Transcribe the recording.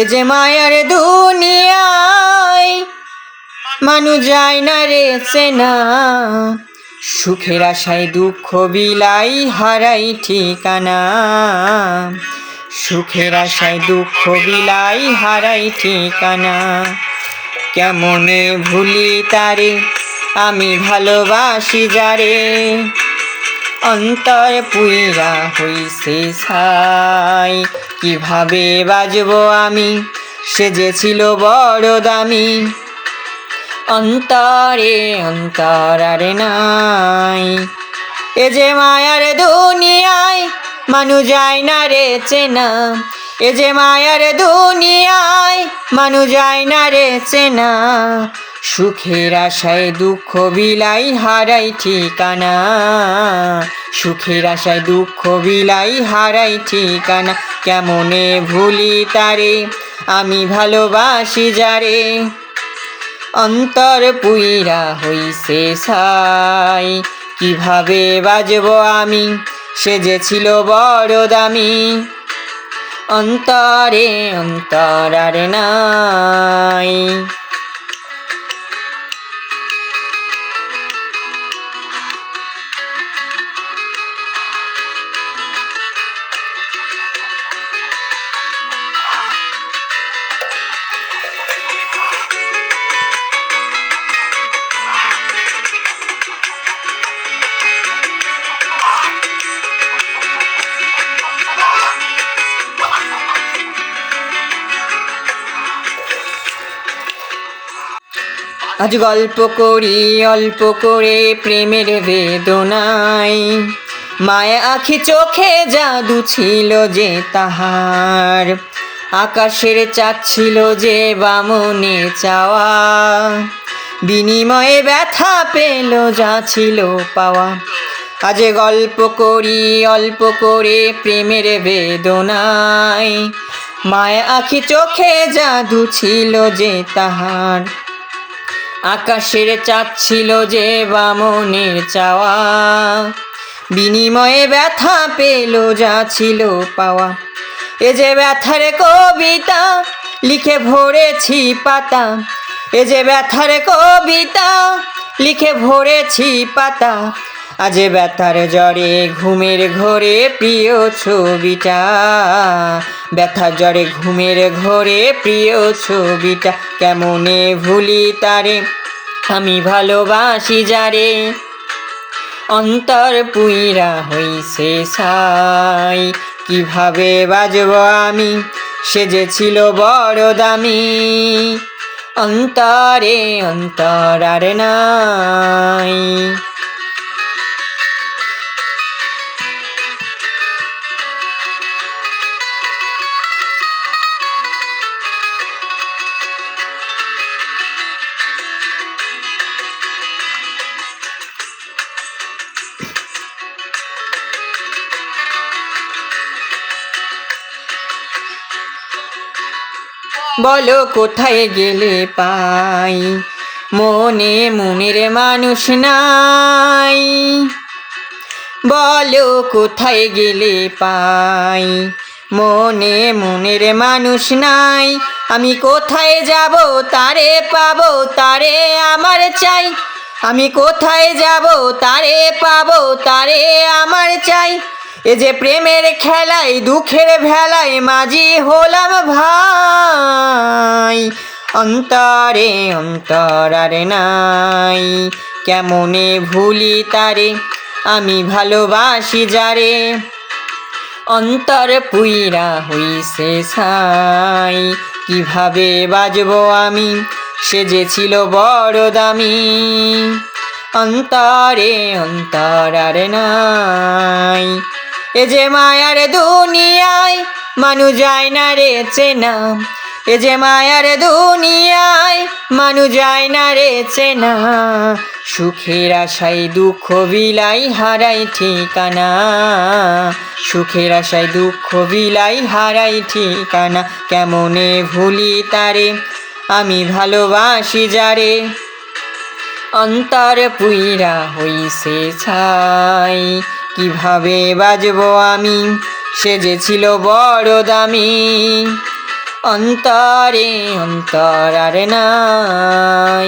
এ যে মায়ার দুনিয়ায় মানুষ যায় না রে চেনা, সুখের আশায় দুঃখ বিলাই হারাই ঠিকানা। সুখের আশায় দুঃখ বিলাই হারাই ঠিকানা। কেমনে ভুলি তারে আমি ভালোবাসি যারে, অন্তর পুইরা হইছে ছাই। কিভাবে বাজবো আমি, সে যে ছিল বড় দামি, অন্তরে অন্তর আর নাই। এ যে মায়ার দুনিয়ায় মানুষ যায় না রে চেনা, এ যে মায়ার দুনিয়ায় মানুষ যায় না রে চেনা, সুখের আশায় দুঃখ বিলাই হারাই ঠিকানা। সুখের আশায় দুঃখ বিলাই হারাই ঠিকানা। কেমনে ভুলি তারে আমি ভালোবাসি যারে, অন্তর পুইরা হইছে ছাই। কিভাবে বাজবো আমি, সে যে ছিল বড় দামি, অন্তরে অন্তর আর নাই। আজ গল্প করি অল্প করে প্রেমের বেদনায়, মায়া আখি চোখে জাদু ছিল যে তাহার, আকাশের চাঁদ ছিল যে বামনে চাওয়া, বিনিময়ে ব্যথা পেল যা ছিল পাওয়া। আজ গল্প করি অল্প করে প্রেমের বেদনায়, মায়া আখি চোখে জাদু ছিল যে তাহার, আকাশের চাঁদ ছিল যে বামনের চাওয়া, বিনিময়ে ব্যথা পেল যা ছিল পাওয়া। এ যে ব্যথার কবিতা লিখে ভরেছি পাতা, এ যে ব্যথার কবিতা লিখে ভরেছি পাতা, আজ ব্যথার জ্বরে ঘুমের ঘোরে প্রিয় ছবিটা, ব্যথার জ্বরে ঘুমের ঘোরে প্রিয় ছবিটা। কেমনে ভুলি তারে আমি ভালোবাসি যারে, অন্তর পুইরা হইছে ছাই। কিভাবে বাজবো আমি, সে যে ছিল বড় দামি, অন্তরে অন্তর আর নাই। বলো কোথায় গেলে পাই, মনে মনের মানুষ নাই। বলো কোথায় গেলে পাই, মনে মনের মানুষ নাই। আমি কোথায় যাব তারে পাবো, তারে আমার চাই। আমি কোথায় যাব তারে পাবো, তারে আমার চাই। এ যে প্রেমের খেলায় দুঃখের ভেলায় মাঝি হলাম ভাই, অন্তরে অন্তর আর নাই। কেমনে ভুলি তারে আমি ভালোবাসি যারে, অন্তর পুইরা হইছে ছাই। কিভাবে বাজবো আমি, সে যে ছিল বড় দামি, অন্তরে অন্তর আর নাই। এ যে মায়ার দুনিয়ায় মানুষ যায় না রে চেনা, এ যে মায়ার দুনিয়ায় মানুষ যায় না রে চেনা, সুখের আশায় দুঃখ বিলাই হারাই ঠিকানা। সুখের আশায় দুঃখ বিলাই হারাই ঠিকানা। কেমনে ভুলি তারে আমি ভালোবাসি যারে, অন্তর পুইরা হইছে ছাই। কিভাবে বাজবো আমি, সে যে ছিল বড় দামি, অন্তরে অন্তর আর নাই।